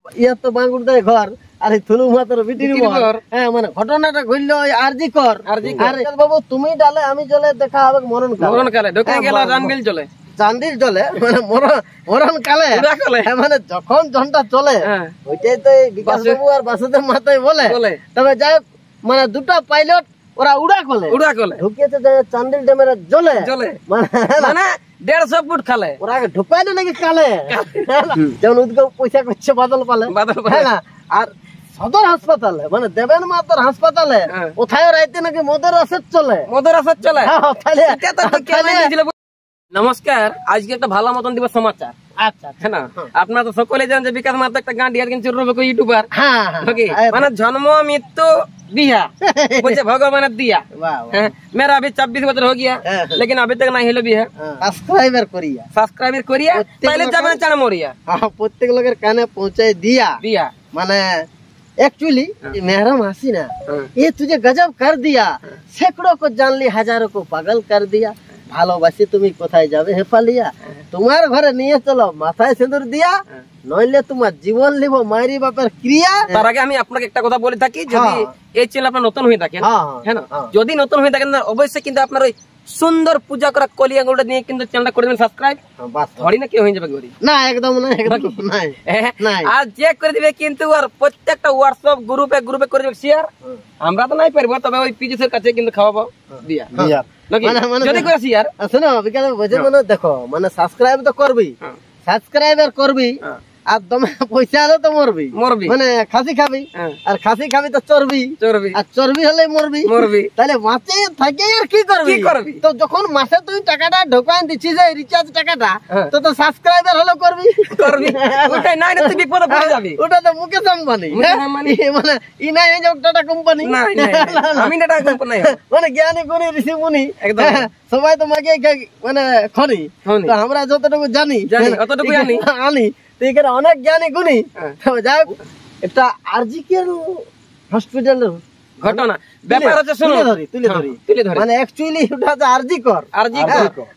ইয়া তো বাঙ্গুরদায় ঘর আর এই থুলু মাতর বিটির ঘর। হ্যাঁ মানে ঘটনাটা ঘটলো ওই আরজি কর। আর বাবু তুমি ডালে আমি জলে দেখা হবে মরণ কালে ঢোকে গেল রানবিল জলে চান্দির জলে মানে মরণ কালে মানে যখন জনটা চলে ওইটাই তো বিকাশ বাবু আর বাসুদেব মাতাই বলে। তবে যাই মানে দুটো পাইলট ওরা উড়া কলে ঢুকিয়েছে চান্দিল ড্যামের জলে মানে 150 ফুট খালে ওরা ঢুকাইলো নাকি কালে যেমন উদ্যোগ পয়সা করছে বাদল পালে হ্যাঁ না। আর সদর হাসপাতালে মানে দেবেন মাতার হাসপাতালে কোথায় রাইতে নাকি মদের আসাদ চলে নমস্কার। আজকে একটা ভালো মতন দিব সমাচার। আচ্ছা হ্যাঁ না আপনারা তো সকলে জানেন যে বিকাশ মাতা একটা গান ডিয়ার কিন্তু ইউটিউবার মানে জন্ম মৃত্যু दिया मुझे भगवान ने दिया। मेरा अभी 26 बছর हो गया लेकिन अभी तक नहीं हिलो भी है। सब्सक्राइबर करिया पहले जब चढ़ मोरिया प्रत्येक लोगेर काने पहुंचाई दिया माने एक्चुअली मेहरम हसी ना ये तुझे गजब कर दिया सैकड़ों को जान ली हजारों को पागल कर दिया ভালোবাসি তুমি কোথায় যাবে হেফালিয়া তোমার ঘরে নিয়ে চলো মাথায় সিঁদুর দিয়া নইলে তোমার জীবন লিব মায়ের বাপের ক্রিয়া। তার আগে আমি আপনাকে একটা কথা বলে থাকি যদি এই চ্যানেল আপনার নতুন হয়ে থাকেন হ্যাঁ না যদি নতুন হয়ে থাকেন অবশ্যই কিন্তু আপনার ওই সুন্দর পূজা করা কলিয়াগুলো নিয়ে কিন্তু চ্যানেলটা করে দেবেন সাবস্ক্রাইব। ধরি না কি হয়ে যাবে গরি না একদম না আর যে করে দিবে কিন্তু আর প্রত্যেকটা হোয়াটসঅ্যাপ গ্রুপে করে দিবে শেয়ার। আমরা তো নাই পারবো তবে ওই পিজিসের কাছে কিন্তু খাওয়াবো দিয়া দেখো মানে সাবস্ক্রাইব তো করবি আর তুমি পয়সা হলে তো মরবি মানে খাসি খাবি আর খাসি খাবি তো চর্বি আর চর্বি হলে মরবি তাহলে মাসে থাকে আর কি করবি তো যখন মাসে তুই টাকাটা ঢোকান দিচ্ছিস রিচার্জ টাকাটা তো সাবস্ক্রাইবার হলে করবি ওটাই নাই তুই বিপদে পড়ে যাবি। ওটা তো মুকেশ আম্বানি মানে ই নাই যে টাটা কোম্পানি আমি টাটা কোম্পানি মানে জ্ঞানী গুণী ঋষি মুনি সবাই তো মাকে মানে খনি তো আমরা যতটুকু জানি অতটুকু আনি এখানে অনেক জ্ঞানী গুণী যাই একটা আরজিকের হসপিটালের ঘটনা ব্যাপার হচ্ছে তুলে ধরি মানে অ্যাকচুয়ালি ওটা হচ্ছে আরজি কর।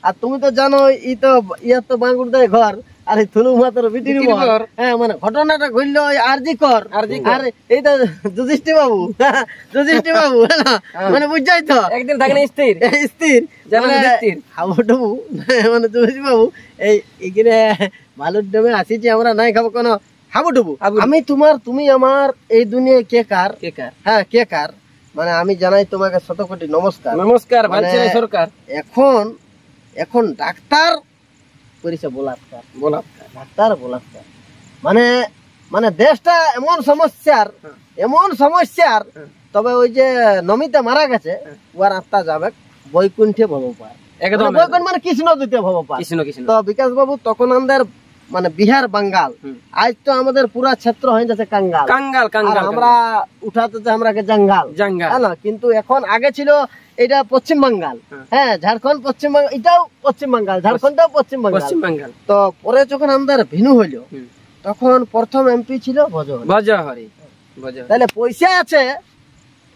আর তুমি তো জানো ই তো ইয়া তো বাঙ্গুরদায় ঘর আর এই থুলু মাতর বিটির ঘর। হ্যাঁ মানে ঘটনাটা ঘটলো ওই আরজি কর। আর এইটা যুধিষ্ঠির বাবু মানে বুঝাই তো একদিন থাকেন স্থির হাবুডুবু মানে যুধিষ্ঠির বাবু এইখানে বালুর ড্যামে আসিছি আমরা নাই খাবো কোনো হাবুডুবু আমি তুমি আমার এই দুনিয়ায় কে কার হ্যাঁ কে কার মানে আমি জানাই তোমাকে শতকোটি নমস্কার সরকার। এখন ডাক্তার করেছে বলাৎকার মানে দেশটা এমন সমস্যার তবে ওই যে নমিতা মারা গেছে ওর আত্মা যাবে বৈকুণ্ঠে ভবপার একদম বৈকুণ্ঠ মানে কৃষ্ণ দ্বিতীয় ভবপার তো বিকাশ বাবু তখন আমাদের মানে বিহার বাঙ্গাল আজ তো আমাদের পুরা ক্ষেত্র হয়ে যাচ্ছে কাঙ্গাল আমরা উঠাতে আমরা জঙ্গাল না কিন্তু এখন আগে ছিল এটা পশ্চিম বাঙ্গাল হ্যাঁ ঝাড়খণ্ড পশ্চিম বাঙ্গাল এটাও পশ্চিম বাঙ্গাল ঝাড়খণ্ডটাও পশ্চিম বাঙ্গাল তো পরে যখন আমাদের ভিন্ন হইলো তখন প্রথম এমপি ছিল ভজহরি তাহলে পয়সা আছে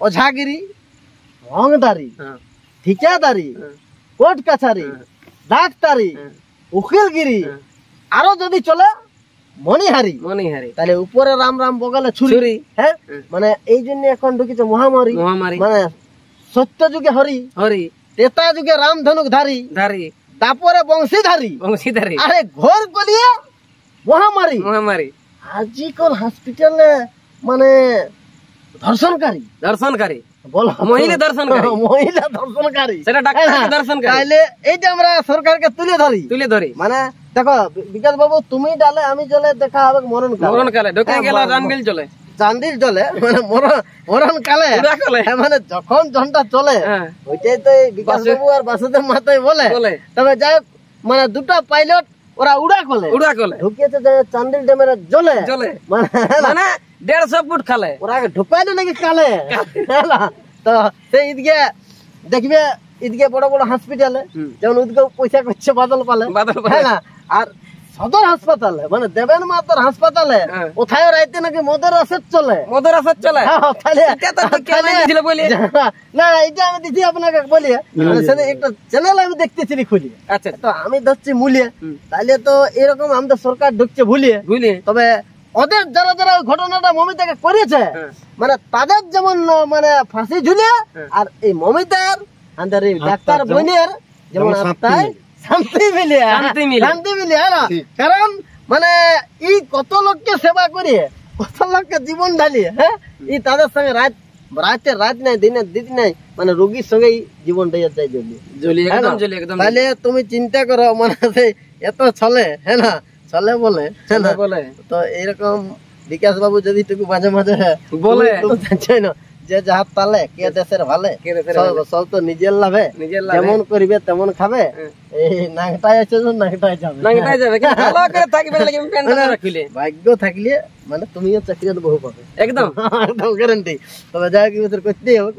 ওঝাগিরি রংদারি ঠিকাদারি কোর্ট কাছারি ডাক্তারি উকিলগিরি আরো যদি চলে মনিহারি তাহলে উপরে রাম বগলে ছুরি হ্যাঁ মানে এই জন্য এখন ঢুকেছে মহামারী মানে সত্য যুগে হরি ত্রেতা যুগে রাম ধনুক ধারি তারপরে বংশীধারী আরে ঘর গলিয়ে মহামারী আজিকাল হসপিটালে মানে ধর্ষণকারী মহিলা দর্শনকারী সেটা ডাক্তার দর্শনকারী তাইলে এইটা আমরা সরকারকে তুলে ধরি মানে দেখো বিকাশ বাবু তুমি ডালে আমি জলে দেখা হবে মরণ কালে ঢোকে গেল রানবিল জলে চান্দির জলে মানে মরণ কালে মানে যখন জনটা চলে ওইটাই তো বিকাশ বাবু আর বাসুদেব মাতাই বলে। তবে যাই মানে দুটো পাইলট ওরা উড়া কলে ঢুকিয়েছে চান্দিল ড্যামের জলে মানে 150 ফুট খালে ওরা ঢুকাইলো নাকি কালে তো সেই ঈদকে দেখবে ঈদকে বড় হসপিটালে যেমন উদ্যোগ পয়সা করছে বাদল পালে হ্যাঁ না। আর সদর হাসপাতালে মানে দেবেন মাতার হাসপাতালে কোথায় রাইতে নাকি মদের আসাদ চলে না এটা আমি দিচ্ছি আপনাকে বলিয়ে একটা চ্যানেল আমি দেখতেছি খুলিয়ে আচ্ছা তো আমি ধরছি মুলিয়ে তাহলে তো এরকম আমাদের সরকার ঢুকছে ভুলিয়ে তবে ওদের যারা যারা ওই ঘটনাটা মমিতাকে করেছে মানে তাদের যেমন মানে ফাঁসি ঝুলিয়ে আর এই মমিতার আমাদের এই ডাক্তার বোনের যেমন আত্মায় শান্তি মিলিয়ে না কারণ মানে এই কত লোককে সেবা করিয়ে কত লোককে জীবন ঢালিয়ে হ্যাঁ এই তাদের সঙ্গে রাত নাই দিনের দিন নাই মানে রোগীর সঙ্গে জীবনটা যায় তাহলে তুমি চিন্তা করো মানে এত চলে হ্যাঁ না চলে বলে তো এরকম বিকাশ বাবু যদি টুকু মাঝে মাঝে বলে না যে যাহার তালে কে দেশের ভালে সব তো নিজের লাভে যেমন করিবে তেমন খাবে এই নাংটায় আছে নাংটায় যাবে ভাগ্য থাকলে মানে তুমিও চাকরি বহু পাবে একদম গ্যারান্টি তবে যা কি করতে হবে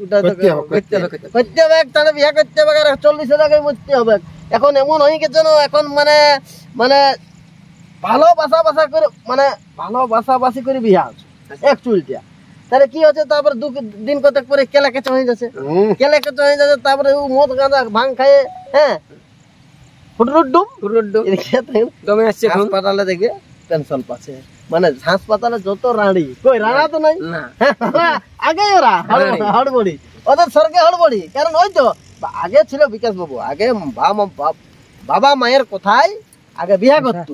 করতে হবে তাহলে বিয়ে করতে হবে 40,000 টাকায় মরতে হবে এখন এমন হয়ে গেছে এখন মানে মানে ভালোবাসাবাসি করে বিয়া হচ্ছে এক চুলটা তাহলে কি হচ্ছে তারপরে দিন কতক পরে কেলা কেঁচা হয়ে যাচ্ছে তারপরে মদ গাঁজা ভাঙ খায় হ্যাঁ হাসপাতালে দেখবে পেনশন পাচ্ছে মানে হাসপাতালে যত রানী কই রানা তো নাই আগে ওরা হড়বড়ি ওদের সরকার হড়বড়ি কারণ ওই তো আগে ছিল বিকাশ বাবু আগে বাবা মায়ের কথায় আগে বিয়া করতো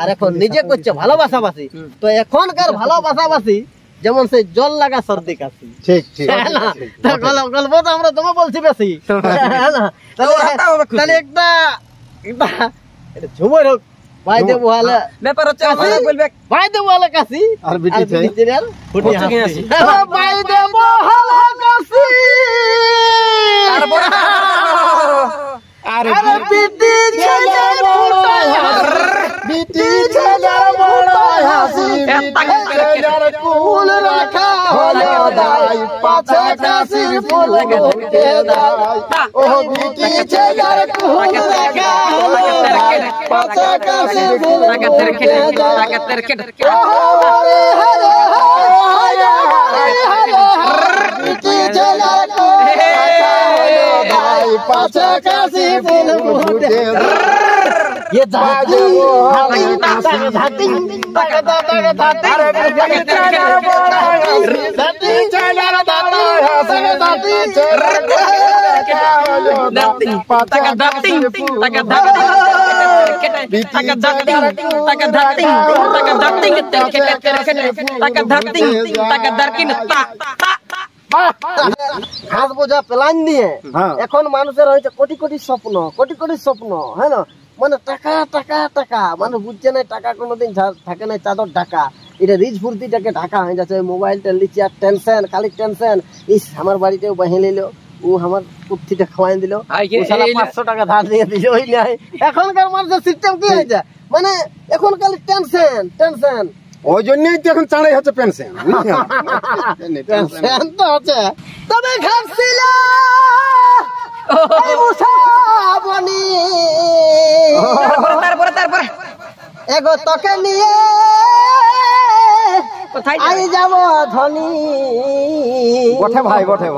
আর এখন নিজে করছে ভালোবাসাবাসি তো এখনকার ভালোবাসাবাসি যেমন সেই জল লাগা সর্দি কাশি গল্প তো আমরা তোমার বলছি বেশি তাহলে একটা ঝুমর হোক ভাই দেবো হলে ব্যাপার হচ্ছে ভাই দেবো হলে কাশি আর ভাই দেবো কাশি ফুল রাখা হলো দাই পাছে কাশির ফুল ফুটে দাই ও বিটি ছেলের ফুল রাখা হলো দাই পাছে কাশির ফুল ফুটে দাই হরে হরে বিটি ছেলের ফুল রাখা হলো দাই পাছে কাশির ফুল ফুটে ये जादू ঘাস বোঝা প্ল্যান দিয়ে এখন মানুষের হয়েছে কোটি কোটি স্বপ্ন হ্যাঁ না মানে টাকা টাকা টাকা মানে বুঝছে না টাকা কোনোদিন থাকে না চাদর ঢাকা এটা রিচ ফুর্তিটাকে ঢাকা হয়ে যাচ্ছে মোবাইলটা লিচি আর টেনশন খালি টেনশন ইস আমার বাড়িতেও বাহি নিল ও আমার কুর্তিটা খাওয়াই দিল 500 টাকা ধার দিয়ে দিল ওই নাই এখনকার মানুষের সিস্টেম কি হয়েছে মানে এখন খালি টেনশন ওই জন্যই তো এখন চাঁড়াই হচ্ছে পেনশন তো হচ্ছে তবে ঘাসছিল এগো তোকে নিয়ে আই যাব ধনী বটে ভাই বটে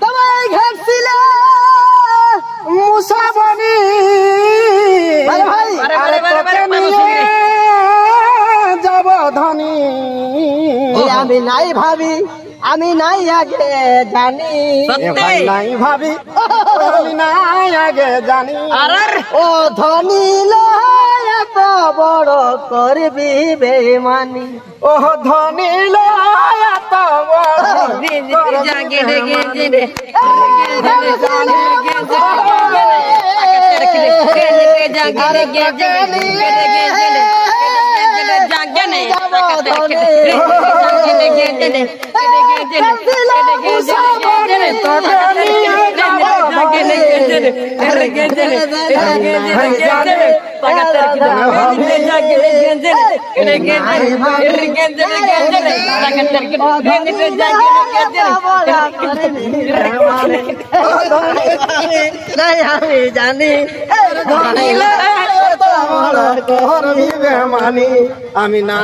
তবে ঘাসছিল মুসাবনি যাব ধনী আমি নাই ভাবি আমি নাই আগে জানি নাই ভাবি আমি নাই আগে জানি ও ধনী এত বড় করবি বেমানি ও ধনী এত বড় জানি আমি না